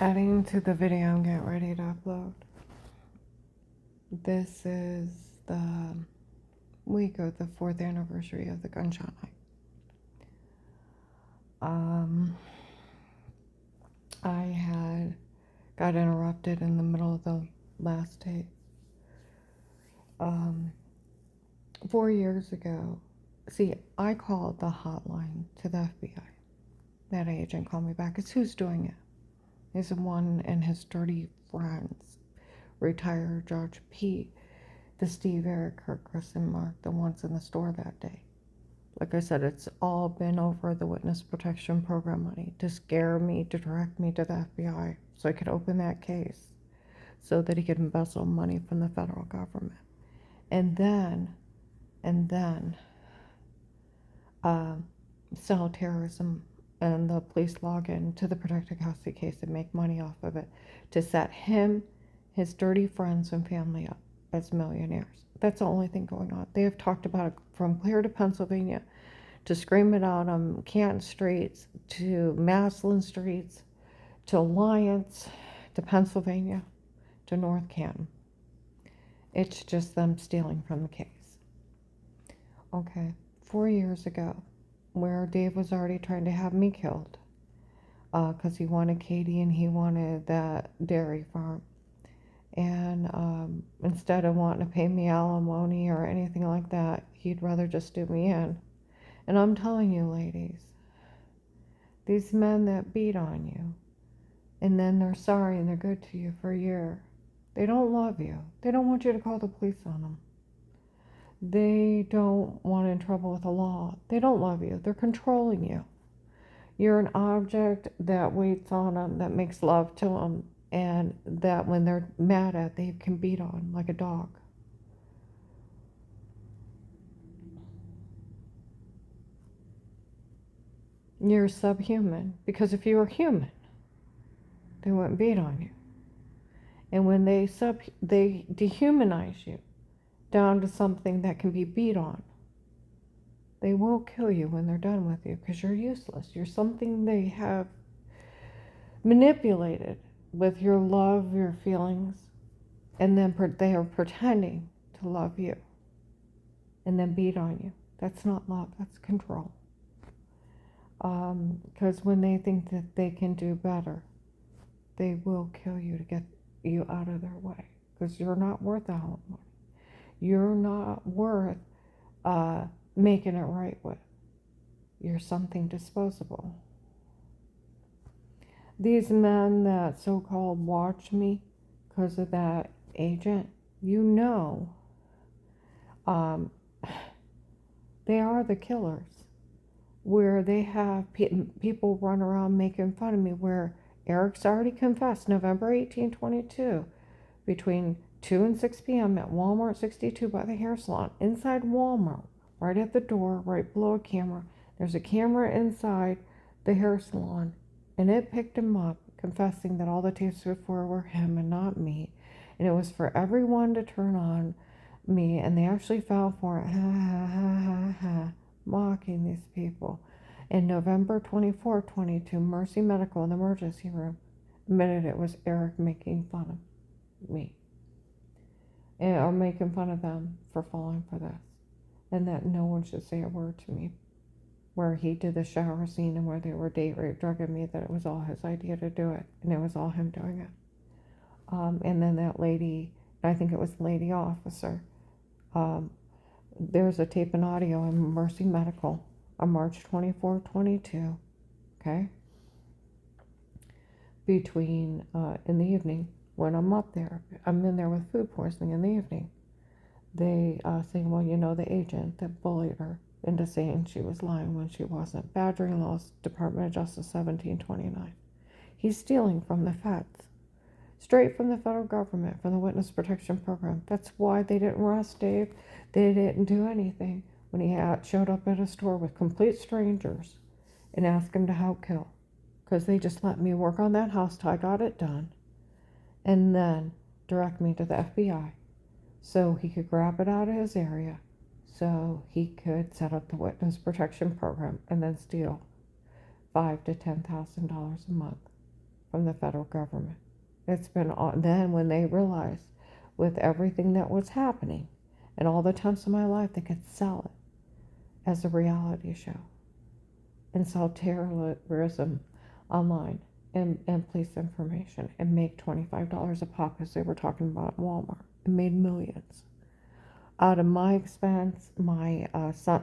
Adding to the video I'm getting ready to upload. This is the week of the 4th anniversary of the gunshot night. I had got interrupted in the middle of the last tape. 4 years ago, see, I called the hotline to the FBI. That agent called me back. It's who's doing it. He's the one and his dirty friends, retired Judge Pete, the Steve, Eric, Kurt, Chris, and Mark, the ones in the store that day. Like I said, it's all been over the witness protection program money to scare me, to direct me to the FBI so I could open that case so that he could embezzle money from the federal government. And then sell terrorism and the police log in to the protected custody case and make money off of it to set him, his dirty friends and family up as millionaires. That's the only thing going on. They have talked about it from clear to Pennsylvania, to scream it out on Canton streets, to Maslin streets, to Alliance, to Pennsylvania, to North Canton. It's just them stealing from the case. Okay, 4 years ago, where Dave was already trying to have me killed because he wanted Katie and he wanted that dairy farm. And instead of wanting to pay me alimony or anything like that, he'd rather just do me in. And I'm telling you, ladies, these men that beat on you and then they're sorry and they're good to you for a year, they don't love you. They don't want you to call the police on them. They don't want in trouble with the law. They don't love you. They're controlling you. You're an object that waits on them, that makes love to them, and that when they're mad at, they can beat on like a dog. You're subhuman, because if you were human, they wouldn't beat on you. And when they dehumanize you down to something that can be beat on, they will kill you when they're done with you because you're useless. You're something they have manipulated with your love, your feelings, and then they are pretending to love you and then beat on you. That's not love, that's control. Because when they think that they can do better, they will kill you to get you out of their way because you're not worth alimony. You're not worth making it right with. You're something disposable. These men that so-called watch me because of that agent, you know, they are the killers. Where they have people run around making fun of me, where Eric's already confessed November 18, 22, between 2 and 6 p.m. at Walmart 62 by the hair salon, inside Walmart, right at the door, right below a camera. There's a camera inside the hair salon, and it picked him up, confessing that all the tapes before were him and not me. And it was for everyone to turn on me, and they actually fell for it. Ha ha ha ha ha. Mocking these people. In November 24, 22, Mercy Medical in the emergency room admitted it was Eric making fun of me. Or making fun of them for falling for this. And that no one should say a word to me. Where he did the shower scene and where they were date rape, drugging me, that it was all his idea to do it. And it was all him doing it. And then that lady, I think it was the lady officer, there's a tape and audio in Mercy Medical on March 24, 22, okay? Between, in the evening, when I'm up there, I'm in there with food poisoning in the evening. They saying, well, you know, the agent that bullied her into saying she was lying when she wasn't. Badgering Laws, Department of Justice 1729. He's stealing from the feds. Straight from the federal government, from the Witness Protection Program. That's why they didn't arrest Dave. They didn't do anything when he showed up at a store with complete strangers and asked him to help kill. Because they just let me work on that house till I got it done. And then direct me to the FBI so he could grab it out of his area so he could set up the Witness Protection Program and then steal $5,000 to $10,000 a month. from the federal government. It's been on then when they realized with everything that was happening and all the times in my life they could sell it as a reality show and sell terrorism online and police information and make $25 a pop as they were talking about at Walmart and made millions out of my expense, my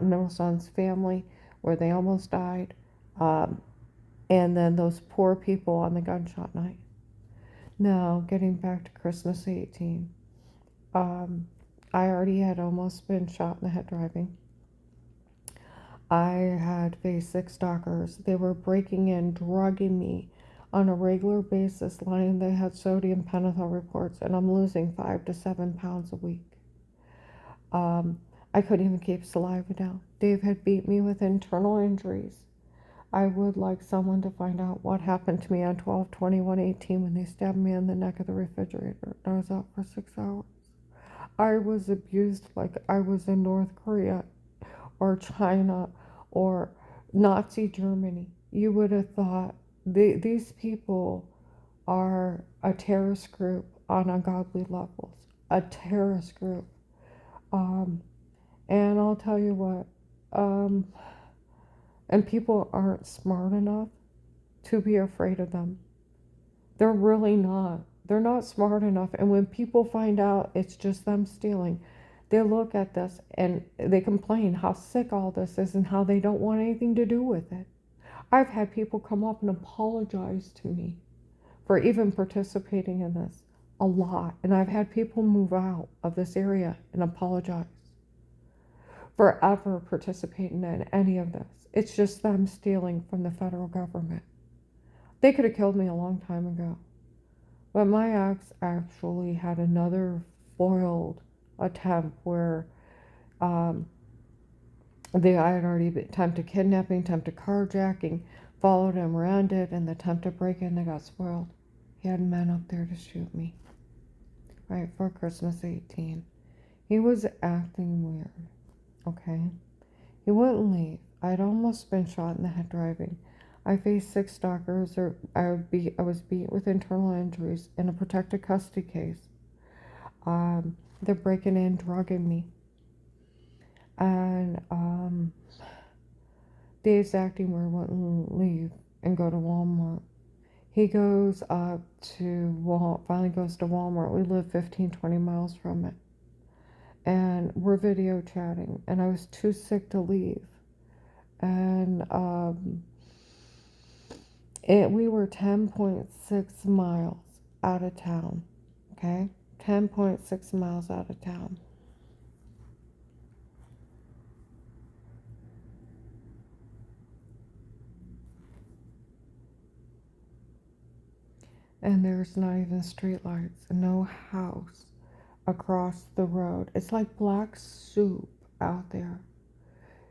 middle son's family, where they almost died, um, and then those poor people on the gunshot night. Now, getting back to Christmas 18, um, I already had almost been shot in the head driving. I had faced 6 stalkers. They were breaking in, drugging me on a regular basis, lying they had sodium pentothal reports, and I'm losing 5 to 7 pounds a week. I couldn't even keep saliva down. Dave had beat me with internal injuries. I would like someone to find out what happened to me on 12/21/18 when they stabbed me in the neck of the refrigerator. I was out for 6 hours. I was abused like I was in North Korea or China or Nazi Germany. You would have thought these people are a terrorist group on ungodly levels. A terrorist group. Um, and I'll tell you what, um, and people aren't smart enough to be afraid of them. They're really not. They're not smart enough. And when people find out it's just them stealing, they look at this and they complain how sick all this is and how they don't want anything to do with it. I've had people come up and apologize to me for even participating in this a lot. And I've had people move out of this area and apologize for ever participating in any of this. It's just them stealing from the federal government. They could have killed me a long time ago. But my ex actually had another foiled attempt where um, I had already attempted kidnapping, attempted carjacking, followed him around it, and the attempted break-in that got spoiled. He had men up there to shoot me. Right, for Christmas 18. He was acting weird. Okay? He wouldn't leave. I'd almost been shot in the head driving. I faced 6 stalkers, or I was beat with internal injuries in a protected custody case. They're breaking in, drugging me, and Dave's acting weird, wouldn't leave and go to Walmart. He goes up to finally goes to Walmart. We live 15-20 miles from it, and we're video chatting, and I was too sick to leave, and we were 10.6 miles out of town, okay? 10.6 miles out of town. And there's not even street lights, no house across the road. It's like black soup out there.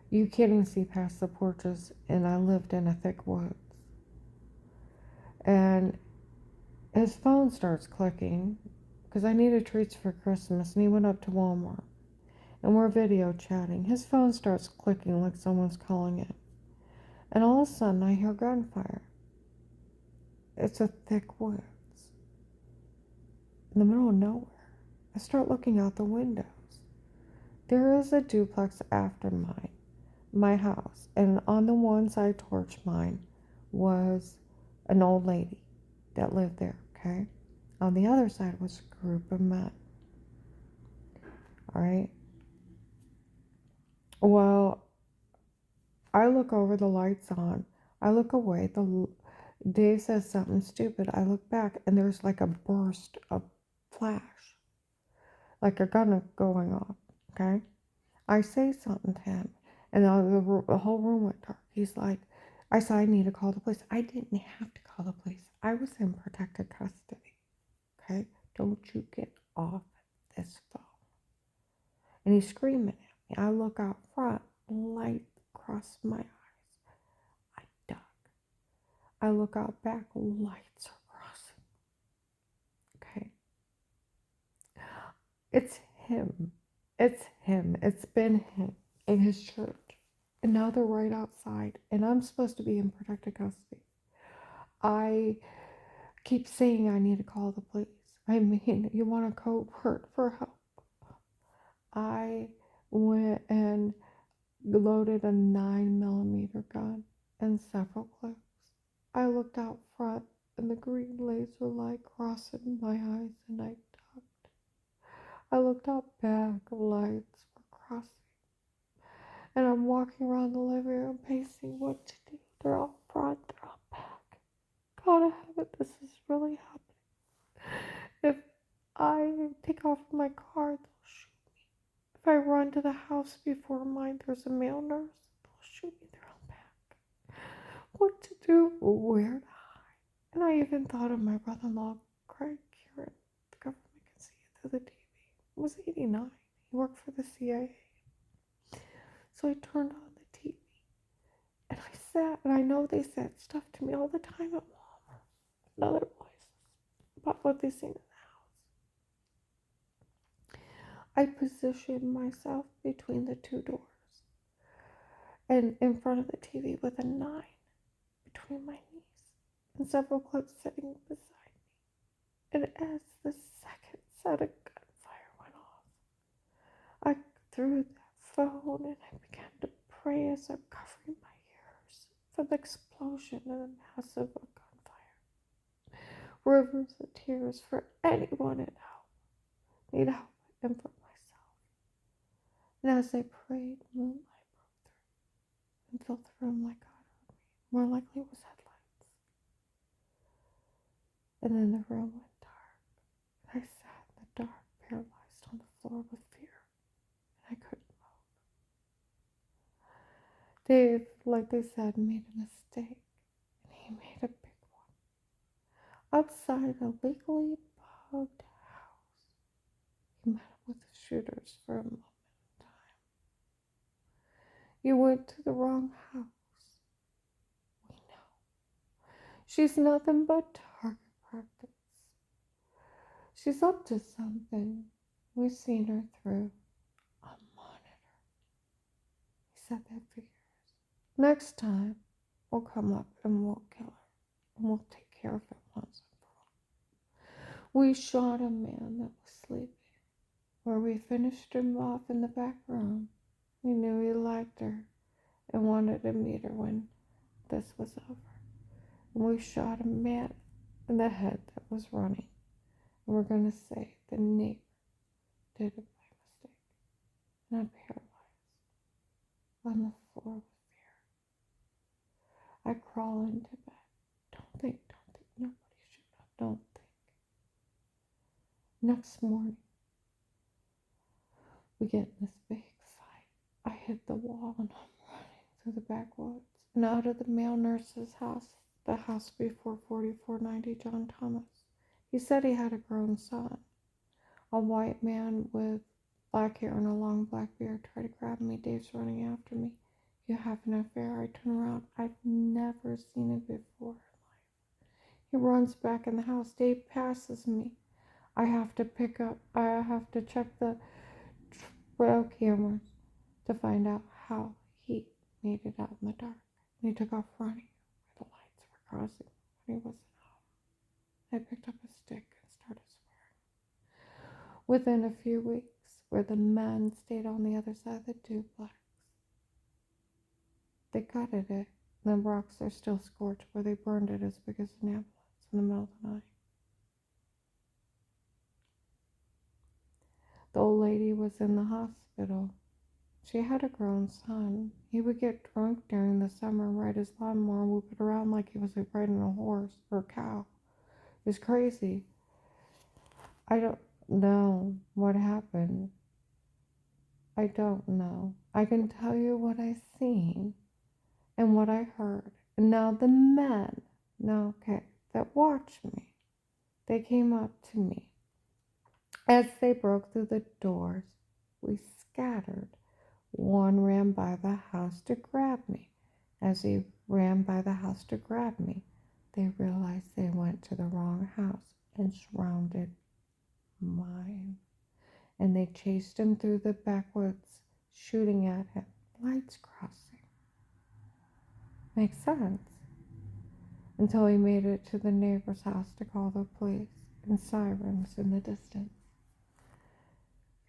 You can't even see past the porches, and I lived in a thick woods. And his phone starts clicking because I needed treats for Christmas, and he went up to Walmart. And we're video chatting. His phone starts clicking like someone's calling it. And all of a sudden, I hear gunfire. It's a thick woods in the middle of nowhere. I start looking out the windows. There is a duplex after my house, and on the one side towards mine was an old lady that lived there, okay? On the other side was a group of men. All right. Well, I look over, the lights on. I look away. Dave says something stupid. I look back, and there's like a burst of flash, like a gun going off. Okay. I say something to him, and the whole room went dark. He's like, I said, I need to call the police. I didn't have to call the police. I was in protected custody. Okay. Don't you get off this phone. And he's screaming at me. I look out front, light across my eyes. I duck. I look out back, lights are crossing. Okay. It's him. It's him. It's been him in his church. And now they're right outside. And I'm supposed to be in protected custody. I keep saying I need to call the police. I mean, you want to go for help. I went and loaded a 9mm gun and several clips. I looked out front and the green laser light crossing my eyes and I ducked. I looked out back, lights were crossing. And I'm walking around the living room pacing what to do. They're all front, they're all back. God, I haven't, this is really happening. If I take off my car, they'll shoot me. If I run to the house before mine, there's a male nurse. They'll shoot me, they're all back. What to do? Where to hide? And I even thought of my brother-in-law, Craig Kieran. The government can see it through the TV. He was 89. He worked for the CIA. So I turned on the TV and I sat, and I know they said stuff to me all the time at Walmart and other places about what they seen in the house. I positioned myself between the two doors and in front of the TV with a 9 between my knees and several clips sitting beside me. And as the second set of gunfire went off, I threw that phone and I began to pray as I'm covering my ears for the explosion and the massive gunfire. Rivers of tears for anyone need help and for myself. And as I prayed, moonlight broke through and filled the room like God heard me. More likely it was headlights. And then the room went dark. And I sat in the dark, paralyzed on the floor with fear. And I couldn't move. Dave, like they said, made a mistake. And he made a big one. Outside a legally bugged house, he met up with the shooters for a moment in time. You went to the wrong house. We know. She's nothing but target practice. She's up to something. We've seen her through a monitor. He said that for years. Next time, we'll come up and we'll kill her. And we'll take care of it once and for all. We shot a man that was sleeping, where we finished him off in the back room. We knew he liked her and wanted to meet her when this was over. And we shot a man in the head that was running. And we're going to say the neighbor did it by mistake. And I'm paralyzed on the floor with fear. I crawl into bed. Don't think, nobody shoot up, don't think. Next morning, we get in this big fight. I hit the wall and I'm running through the backwoods and out of the male nurse's house, the house before 4490 John Thomas. He said he had a grown son. A white man with black hair and a long black beard tried to grab me. Dave's running after me. You have an affair. I turn around. I've never seen it before in life. He runs back in the house. Dave passes me. I have to check the trail cameras to find out how he made it out in the dark. And he took off running where the lights were crossing when he wasn't home. I picked up a stick and started swearing. Within a few weeks, where the men stayed on the other side of the duplex, they gutted it. The rocks are still scorched where they burned it as big as an ambulance in the middle of the night. The old lady was in the hospital. She had a grown son. He would get drunk during the summer and ride his lawnmower and whoop it around like he was riding a horse or a cow. It was crazy. I don't know what happened. I don't know. I can tell you what I seen and what I heard. And now the men, that watched me, they came up to me. As they broke through the doors, we scattered. One ran by the house to grab me. As he ran by the house to grab me, they realized they went to the wrong house and surrounded mine. And they chased him through the backwoods, shooting at him, lights crossing. Makes sense. until he made it to the neighbor's house to call the police, and sirens in the distance.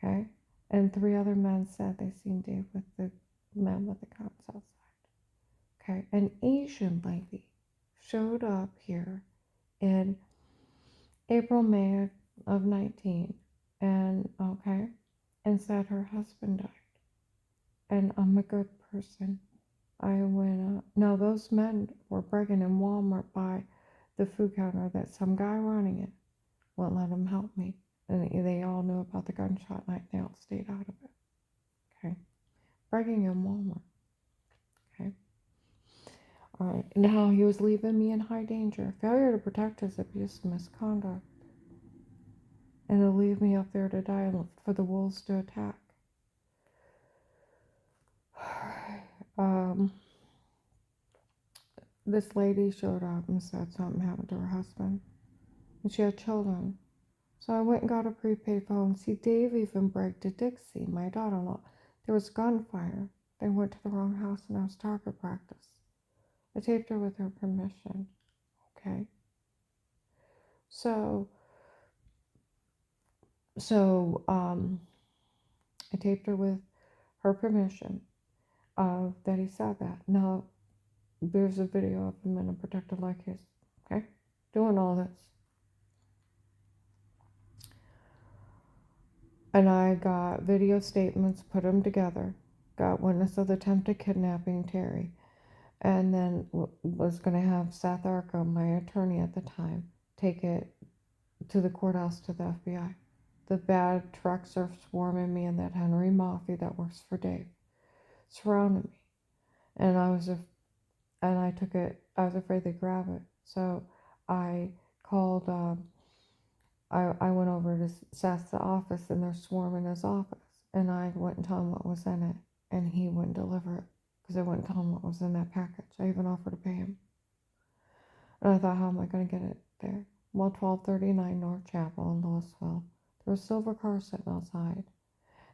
Okay? And 3 other men said they seen Dave with the men with the guns outside. Okay? An Asian lady showed up here in April, May of 19, and okay, and said her husband died. And I'm a good person. I went up. No, those men were bragging in Walmart by the food counter that some guy running it wouldn't let him help me. And they all knew about the gunshot night. They all stayed out of it. Okay. Bragging in Walmart. Okay. All right. Now he was leaving me in high danger. Failure to protect is abuse and misconduct. And to leave me up there to die and for the wolves to attack. This lady showed up and said something happened to her husband. And she had children. So I went and got a prepaid phone. See, Dave even bragged to Dixie, my daughter-in-law. There was gunfire. They went to the wrong house and there was target practice. I taped her with her permission. Okay. So I taped her with her permission that he said that. Now, there's a video of him in a protective light case. Okay. Doing all this. And I got video statements, put them together, got witness of the attempted kidnapping, Terry, and then was going to have Seth Arkham, my attorney at the time, take it to the courthouse to the FBI. The bad trucks are swarming me, and that Henry Mafia that works for Dave surrounded me, and I was afraid they'd grab it, so I called. I went over to Seth's office, and they're swarming his office. And I wouldn't tell him what was in it, and he wouldn't deliver it because I wouldn't tell him what was in that package. I even offered to pay him. And I thought, how am I going to get it there? Well, 1239 North Chapel in Louisville. There was silver cars sitting outside,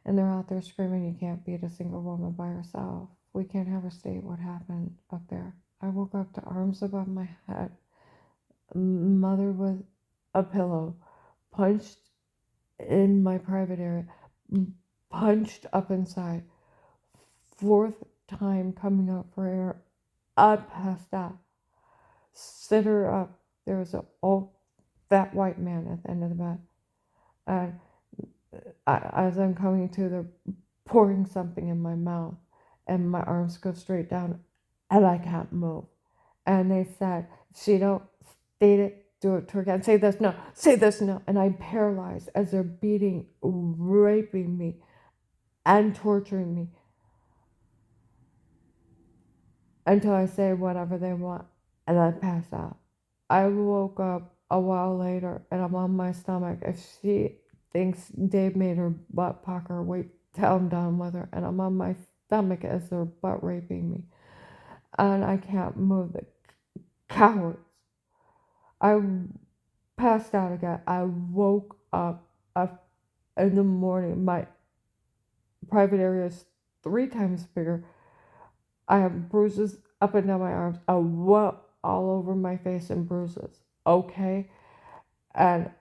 and they're out there screaming, you can't beat a single woman by herself. We can't have her state what happened up there. I woke up to arms above my head, mother with a pillow, punched in my private area, punched up inside. 4th time coming up for air. I passed out. Sit her up. There was a old fat white man at the end of the bed. And as I'm coming to, they're pouring something in my mouth, and my arms go straight down, and I can't move. And they said, if she don't state it, do it to her again. Say this, no. Say this, no. And I'm paralyzed as they're beating, raping me, and torturing me until I say whatever they want, and I pass out. I woke up a while later, and I'm on my stomach. If she thinks Dave made her butt pucker, wait till I'm done with her, and I'm on my stomach as they're butt raping me, and I can't move. The cowards. I passed out again. I woke up in the morning. My private area is 3 times bigger. I have bruises up and down my arms. I whoop all over my face and bruises. Okay? And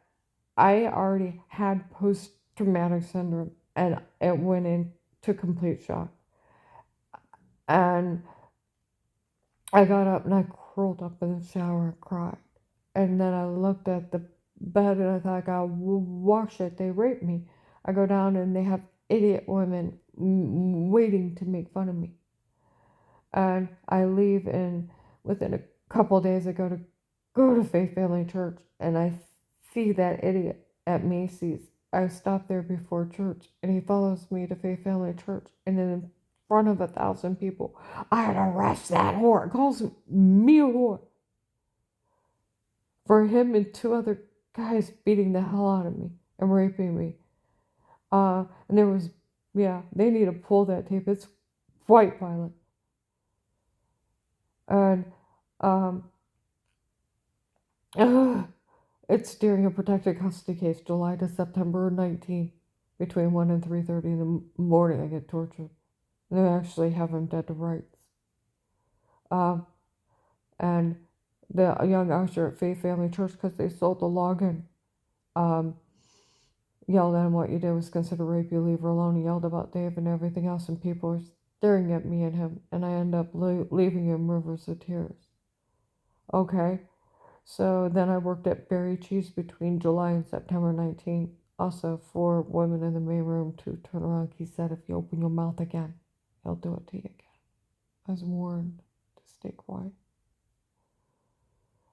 I already had post-traumatic syndrome, and it went into complete shock. And I got up and I curled up in the shower and cried. And then I looked at the bed and I thought, I gotta wash it. They raped me. I go down and they have idiot women waiting to make fun of me. And I leave, and within a couple days I go to Faith Family Church, and I see that idiot at Macy's. I stop there before church, and he follows me to Faith Family Church, and in front of 1,000 people, I'd arrest that whore. Calls me a whore for him and 2 other guys beating the hell out of me and raping me. And there was, they need to pull that tape. It's quite violent. And it's during a protected custody case, July to September 19th, between 1 and 3:30 in the morning. I get tortured. And they actually have him dead to rights. And the young usher at Faith Family Church, because they sold the login, um, yelled at him, "What you did was considered rape, you leave her alone." He yelled about Dave and everything else, and people were staring at me and him, and I end up leaving him rivers of tears. Okay, so then I worked at Berry Cheese between July and September 19th. Also, 4 women in the main room to turn around. He said, "If you open your mouth again, he'll do it to you again." I was warned to stay quiet.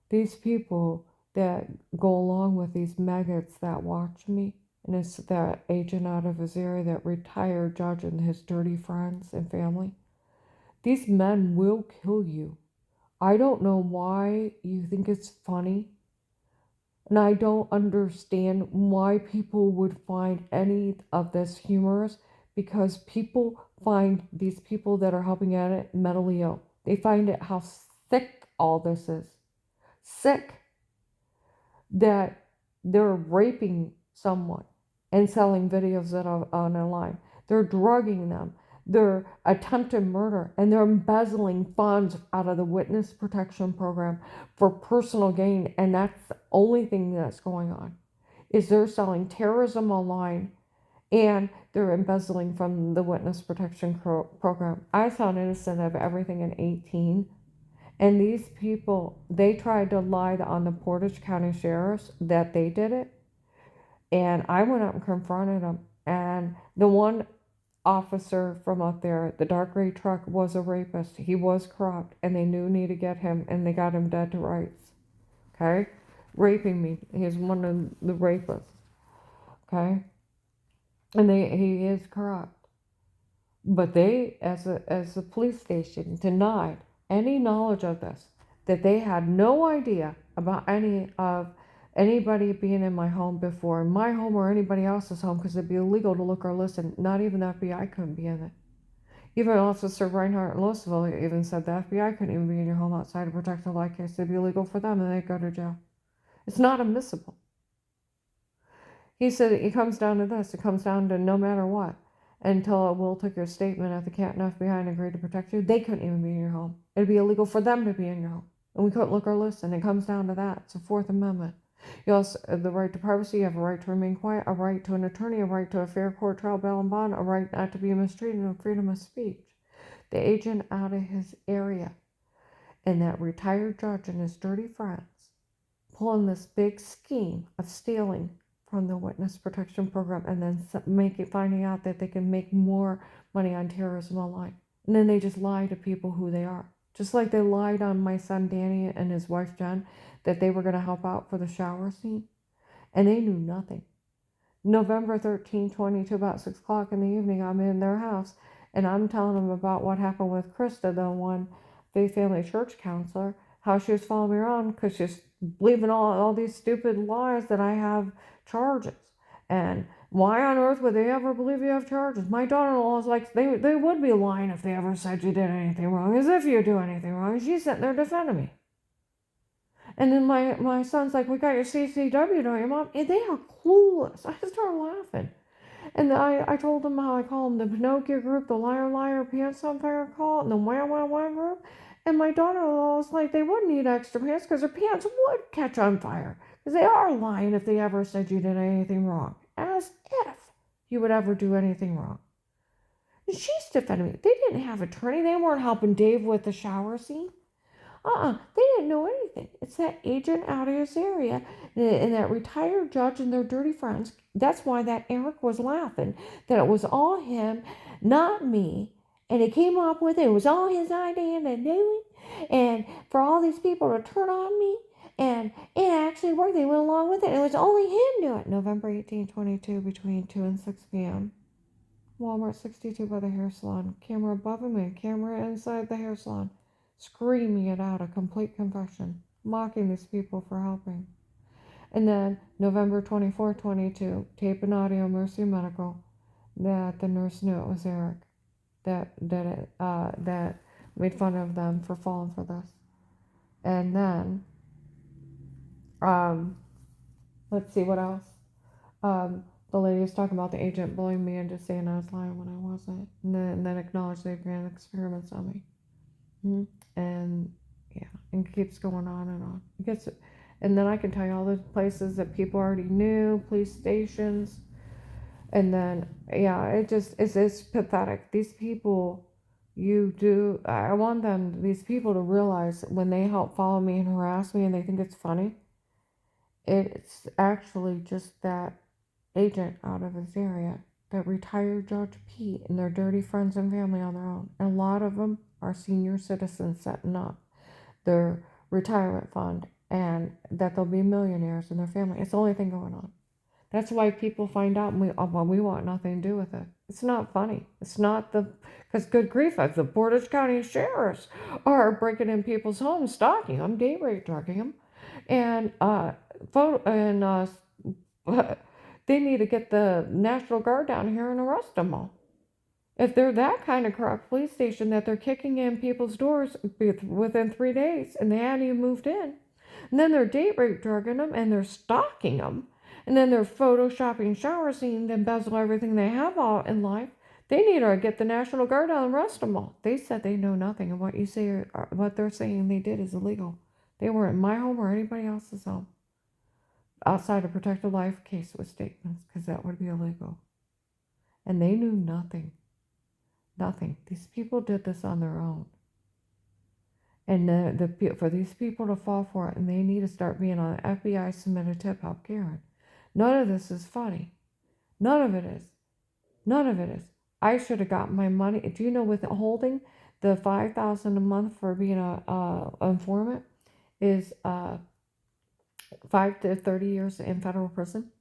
These people that go along with these maggots that watch me, and it's that agent out of his area, that retired judge and his dirty friends and family, these men will kill you. I don't know why you think it's funny, and I don't understand why people would find any of this humorous, because people find these people that are helping at it mentally ill. They find it how sick all this is. Sick that they're raping someone and selling videos that are online. They're drugging them. They're attempted murder, and they're embezzling funds out of the witness protection program for personal gain. And that's the only thing that's going on, is they're selling terrorism online, and they're embezzling from the witness protection program. I was found innocent of everything in 18. And these people, they tried to lie on the Portage County Sheriffs that they did it. And I went up and confronted them. And the one officer from up there, the dark gray truck, was a rapist. He was corrupt, and they knew need to get him, and they got him dead to rights. Okay? Raping me. He's one of the rapists. Okay? And he is corrupt. But they, as a police station, denied any knowledge of this, that they had no idea about anybody being in my home before, my home or anybody else's home, because it'd be illegal to look or listen. Not even the FBI couldn't be in it. Even Officer Reinhardt in Louisville even said the FBI couldn't even be in your home outside of protective light case. It'd be illegal for them, and they'd go to jail. It's not admissible. He said it comes down to this. It comes down to no matter what. Until Will took your statement at the Canton FBI and agreed to protect you, they couldn't even be in your home. It'd be illegal for them to be in your home. And we couldn't look or listen. It comes down to that. It's the Fourth Amendment. You also have the right to privacy, you have a right to remain quiet, a right to an attorney, a right to a fair court trial, bail, and bond, a right not to be mistreated, and freedom of speech. The agent out of his area and that retired judge and his dirty friends pulling this big scheme of stealing from the witness protection program, and then finding out that they can make more money on terrorism online. And then they just lie to people who they are. Just like they lied on my son Danny and his wife Jen that they were going to help out for the shower scene. And they knew nothing. November 13, 22, about 6 o'clock in the evening, I'm in their house, and I'm telling them about what happened with Krista, the one Faith Family Church counselor, how she was following me around because she's believing all these stupid lies that I have charges. And why on earth would they ever believe you have charges? My daughter-in-law is like, they would be lying if they ever said you did anything wrong, as if you do anything wrong. And she's sitting there defending me. And then my son's like, "We got your CCW, don't you, Mom?" And they are clueless. I started laughing. And I told them how I call them the Pinocchio group, the liar, liar, pants on fire call, and the wham, wham, wham group. And my daughter-in-law was like, they wouldn't need extra pants because their pants would catch on fire. Because they are lying if they ever said you did anything wrong. As if you would ever do anything wrong. And she's defending me. They didn't have an attorney. They weren't helping Dave with the shower scene. They didn't know anything. It's that agent out of his area and that retired judge and their dirty friends. That's why that Eric was laughing, that it was all him, not me. And he came up with it. It was all his idea to do it. And for all these people to turn on me. And it actually worked. They went along with it. It was only him doing it. November 18, 22, between 2 and 6 p.m. Walmart 62 by the hair salon. Camera above him and camera inside the hair salon. Screaming it out, a complete confession, mocking these people for helping. And then November 24, 22, tape and audio, Mercy Medical, that the nurse knew it was Eric, that made fun of them for falling for this. And then, let's see what else. The lady was talking about the agent bullying me and just saying I was lying when I wasn't, and then acknowledged they ran experiments on me. And yeah. and it keeps going on and on. It gets, and then I can tell you all the places that people already knew, police stations, and then yeah, it's pathetic. These people, I want these people to realize when they help follow me and harass me and they think it's funny, it's actually just that agent out of this area, that retired Judge Pete, and their dirty friends and family on their own. And a lot of them are senior citizens setting up their retirement fund, and that they'll be millionaires in their family. It's the only thing going on. That's why people find out and we want nothing to do with it. It's not funny. It's not because good grief, the Portage County sheriffs are breaking in people's homes, stalking them, date rape drugging them, and they need to get the National Guard down here and arrest them all. If they're that kind of corrupt police station that they're kicking in people's doors within 3 days and they hadn't even moved in, and then they're date rape drugging them and they're stalking them, and then they're photoshopping shower scenes to embezzle everything they have all in life, they need to get the National Guard down and arrest them all. They said they know nothing, and what they're saying they did is illegal. They weren't in my home or anybody else's home outside a protected life case with statements, because that would be illegal. And they knew nothing. Nothing. These people did this on their own. And for these people to fall for it, and they need to start being on the FBI submitted tip help Karen. None of this is funny. None of it is. None of it is. I should have gotten my money. Do you know withholding the $5,000 a month for being a informant is 5 to 30 years in federal prison?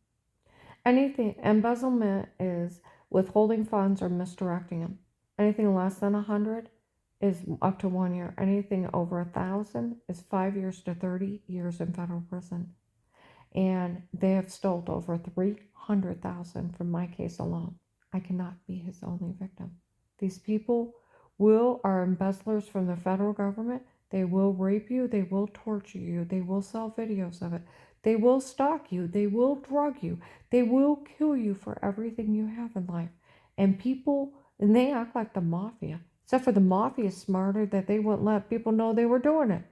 Anything embezzlement is withholding funds or misdirecting them. Anything less than 100 is up to 1 year. Anything over 1,000 is 5 years to 30 years in federal prison. And they have stole over 300,000 from my case alone. I cannot be his only victim. These people are embezzlers from the federal government. They will rape you. They will torture you. They will sell videos of it. They will stalk you. They will drug you. They will kill you for everything you have in life. And they act like the mafia. Except for the mafia is smarter that they wouldn't let people know they were doing it.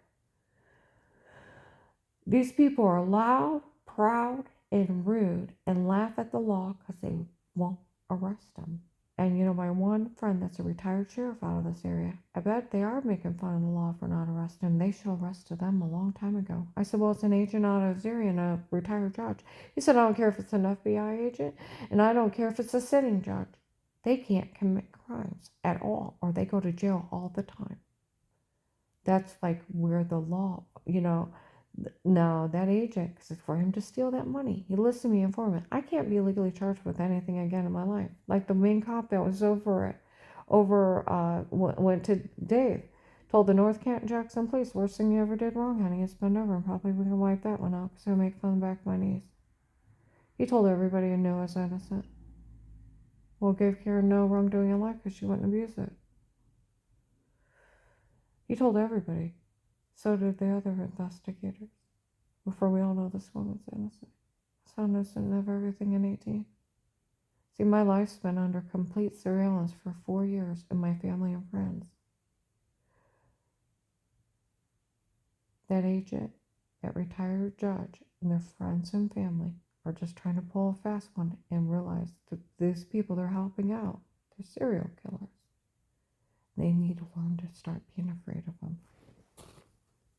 These people are loud, proud, and rude and laugh at the law because they won't arrest them. And my one friend that's a retired sheriff out of this area, I bet they are making fun of the law for not arresting them. They should have arrested them a long time ago. I said, well, it's an agent out of this area and a retired judge. He said, I don't care if it's an FBI agent, and I don't care if it's a sitting judge. They can't commit crimes at all, or they go to jail all the time. That's like where the law, now that agent, because for him to steal that money, he listed me informant. I can't be legally charged with anything again in my life. Like the main cop that was went to Dave, told the North Canton Jackson police, worst thing you ever did wrong, honey, is bend over, and probably we can wipe that one out because it'll make fun of the back of my knees. He told everybody who knew I was innocent. Well, gave Karen no wrongdoing in life because she wouldn't abuse it. He told everybody. So did the other investigators. Before we all know this woman's innocent. So innocent of everything in 18. See, my life's been under complete surveillance for 4 years, and my family and friends. That agent, that retired judge, and their friends and family are just trying to pull a fast one and realize that these people they're helping out, they're serial killers. They need to learn to start being afraid of them.